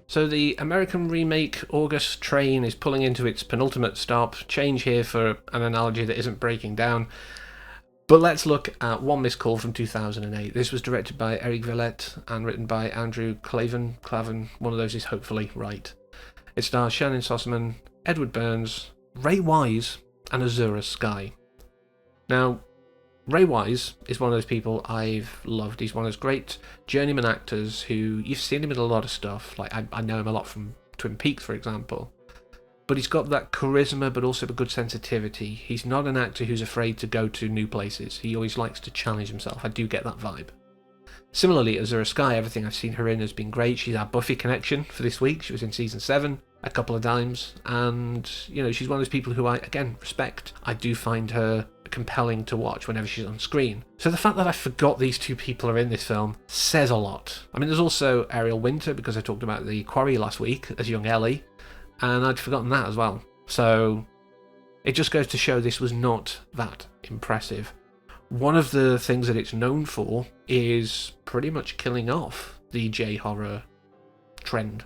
So the American remake August train is pulling into its penultimate stop. Change here for an analogy that isn't breaking down. But let's look at One Missed Call from 2008. This was directed by Eric Villette and written by Andrew Clavin. One of those is hopefully right. It stars Shannon Sossamon, Edward Burns, Ray Wise, and Azura Sky. Now, Ray Wise is one of those people I've loved. He's one of those great journeyman actors who you've seen him in a lot of stuff. Like I know him a lot from Twin Peaks, for example. But he's got that charisma, but also a good sensitivity. He's not an actor who's afraid to go to new places. He always likes to challenge himself. I do get that vibe. Similarly, Azura Sky, everything I've seen her in has been great. She's our Buffy connection for this week. She was in season 7 a couple of times. And, you know, she's one of those people who I, again, respect. I do find her compelling to watch whenever she's on screen. So the fact that I forgot these two people are in this film says a lot. I mean, there's also Ariel Winter, because I talked about The Quarry last week as young Ellie. And I'd forgotten that as well. So it just goes to show this was not that impressive. One of the things that it's known for is pretty much killing off the J-horror trend,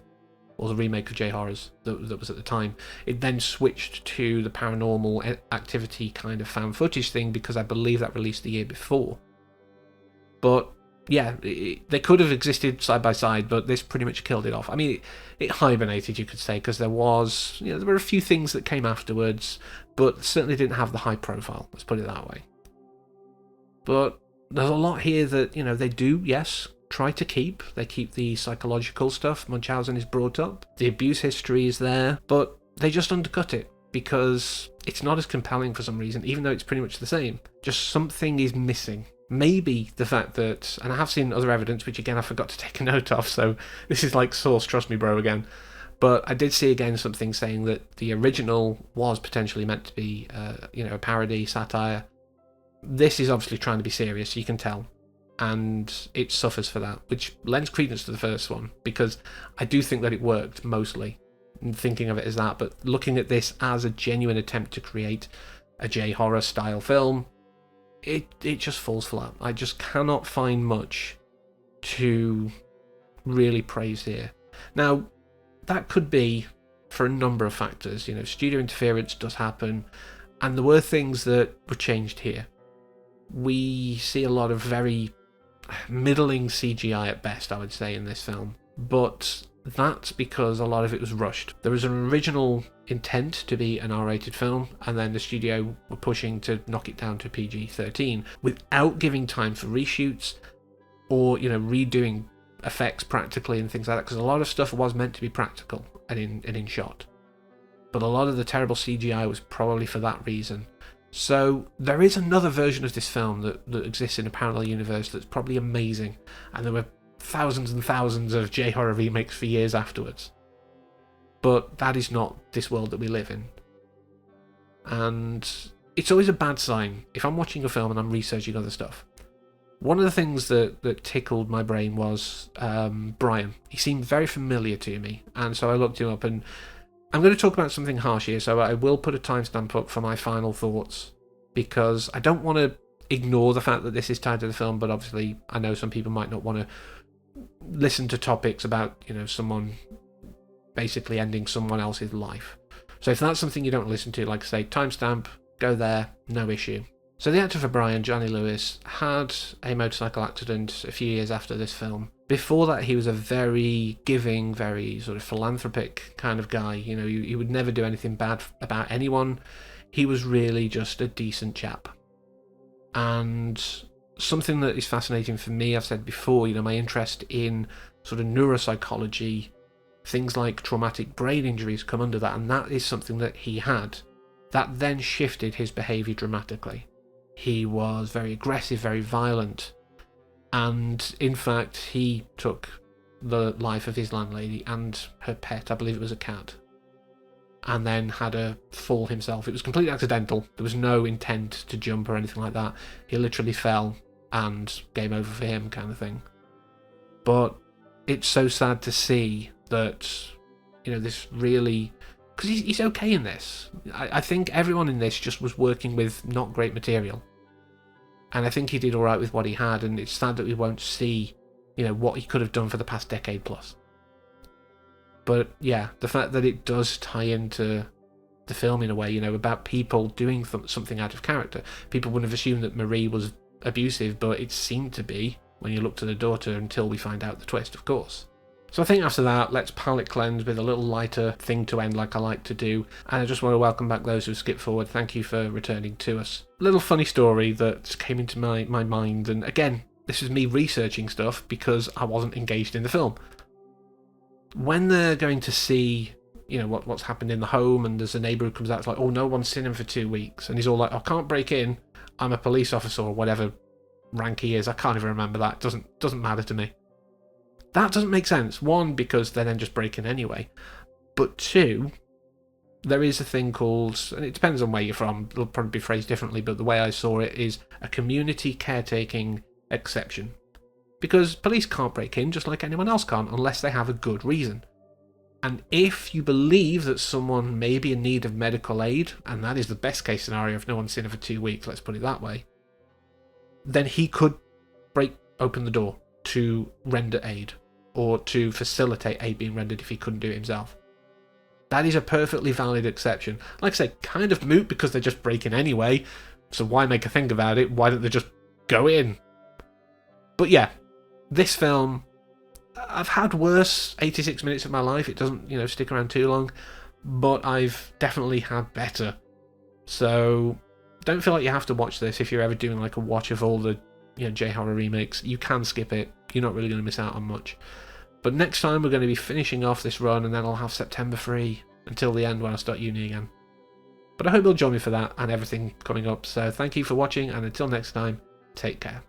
or the remake of J-horrors that was at the time. It then switched to the paranormal activity kind of found footage thing, because I believe that released the year before. But yeah, they could have existed side by side, but this pretty much killed it off. I mean, it hibernated, you could say, because there were a few things that came afterwards, but certainly didn't have the high profile, let's put it that way. But there's a lot here that, they do, yes, try to keep. They keep the psychological stuff Munchausen is brought up. The abuse history is there, but they just undercut it, because it's not as compelling for some reason, even though it's pretty much the same. Just something is missing. Maybe the fact that, and I have seen other evidence, which again I forgot to take a note of, so this is like source, trust me bro again, but I did see again something saying that the original was potentially meant to be a parody, satire. This is obviously trying to be serious, you can tell, and it suffers for that, which lends credence to the first one, because I do think that it worked mostly, thinking of it as that, but looking at this as a genuine attempt to create a J-horror style film, it just falls flat. I just cannot find much to really praise here. Now, that could be for a number of factors. Studio interference does happen, and there were things that were changed here. We see a lot of very middling CGI at best, I would say, in this film, but that's because a lot of it was rushed. There was an original intent to be an R-rated film, and then the studio were pushing to knock it down to PG-13 without giving time for reshoots or redoing effects practically and things like that, because a lot of stuff was meant to be practical and in shot, but a lot of the terrible CGI was probably for that reason. So there is another version of this film that exists in a parallel universe that's probably amazing, and there were thousands and thousands of J-horror remakes for years afterwards. But that is not this world that we live in. And it's always a bad sign if I'm watching a film and I'm researching other stuff. One of the things that tickled my brain was Brian. He seemed very familiar to me, and so I looked him up, and I'm going to talk about something harsh here, so I will put a timestamp up for my final thoughts, because I don't want to ignore the fact that this is tied to the film, but obviously I know some people might not want to listen to topics about, someone basically ending someone else's life. So if that's something you don't listen to, like I say, timestamp, go there, no issue. So the actor for Brian, Johnny Lewis, had a motorcycle accident a few years after this film. Before that, he was a very giving, very sort of philanthropic kind of guy. He would never do anything bad about anyone. He was really just a decent chap. And something that is fascinating for me, I've said before, my interest in sort of neuropsychology, things like traumatic brain injuries come under that, and that is something that he had. That then shifted his behaviour dramatically. He was very aggressive, very violent, and in fact he took the life of his landlady and her pet, I believe it was a cat, and then had a fall himself. It was completely accidental. There was no intent to jump or anything like that. He literally fell and game over for him kind of thing. But it's so sad to see that, this really... Because he's okay in this. I think everyone in this just was working with not great material. And I think he did alright with what he had, and it's sad that we won't see, what he could have done for the past decade plus. But yeah, the fact that it does tie into the film in a way, you know, about people doing something out of character. People wouldn't have assumed that Marie was abusive, but it seemed to be when you look to the daughter, until we find out the twist, of course. So I think after that, let's palate cleanse with a little lighter thing to end like I like to do. And I just want to welcome back those who skipped forward. Thank you for returning to us. Little funny story that came into my mind, and again, this is me researching stuff because I wasn't engaged in the film. When they're going to see, you know, what's happened in the home, and there's a neighbour who comes out, it's like, oh, no one's seen him for 2 weeks. And he's all like, I can't break in. I'm a police officer, or whatever rank he is. I can't even remember that. It doesn't matter to me. That doesn't make sense. One, because they're then just breaking anyway. But two, there is a thing called, and it depends on where you're from, it'll probably be phrased differently, but the way I saw it is a community caretaking exception. Because police can't break in just like anyone else can't unless they have a good reason. And if you believe that someone may be in need of medical aid, and that is the best case scenario if no one's seen him for 2 weeks, let's put it that way, then he could break open the door to render aid, or to facilitate aid being rendered if he couldn't do it himself. That is a perfectly valid exception. Like I say, kind of moot because they're just breaking anyway, so why make a thing about it? Why don't they just go in? But yeah, this film, I've had worse 86 minutes of my life. It doesn't, you know, stick around too long, but I've definitely had better. So don't feel like you have to watch this if you're ever doing like a watch of all the, you know, J-horror remakes. You can skip it. You're not really going to miss out on much. But next time we're going to be finishing off this run, and then I'll have September free until the end when I start uni again. But I hope you'll join me for that and everything coming up. So thank you for watching, and until next time, take care.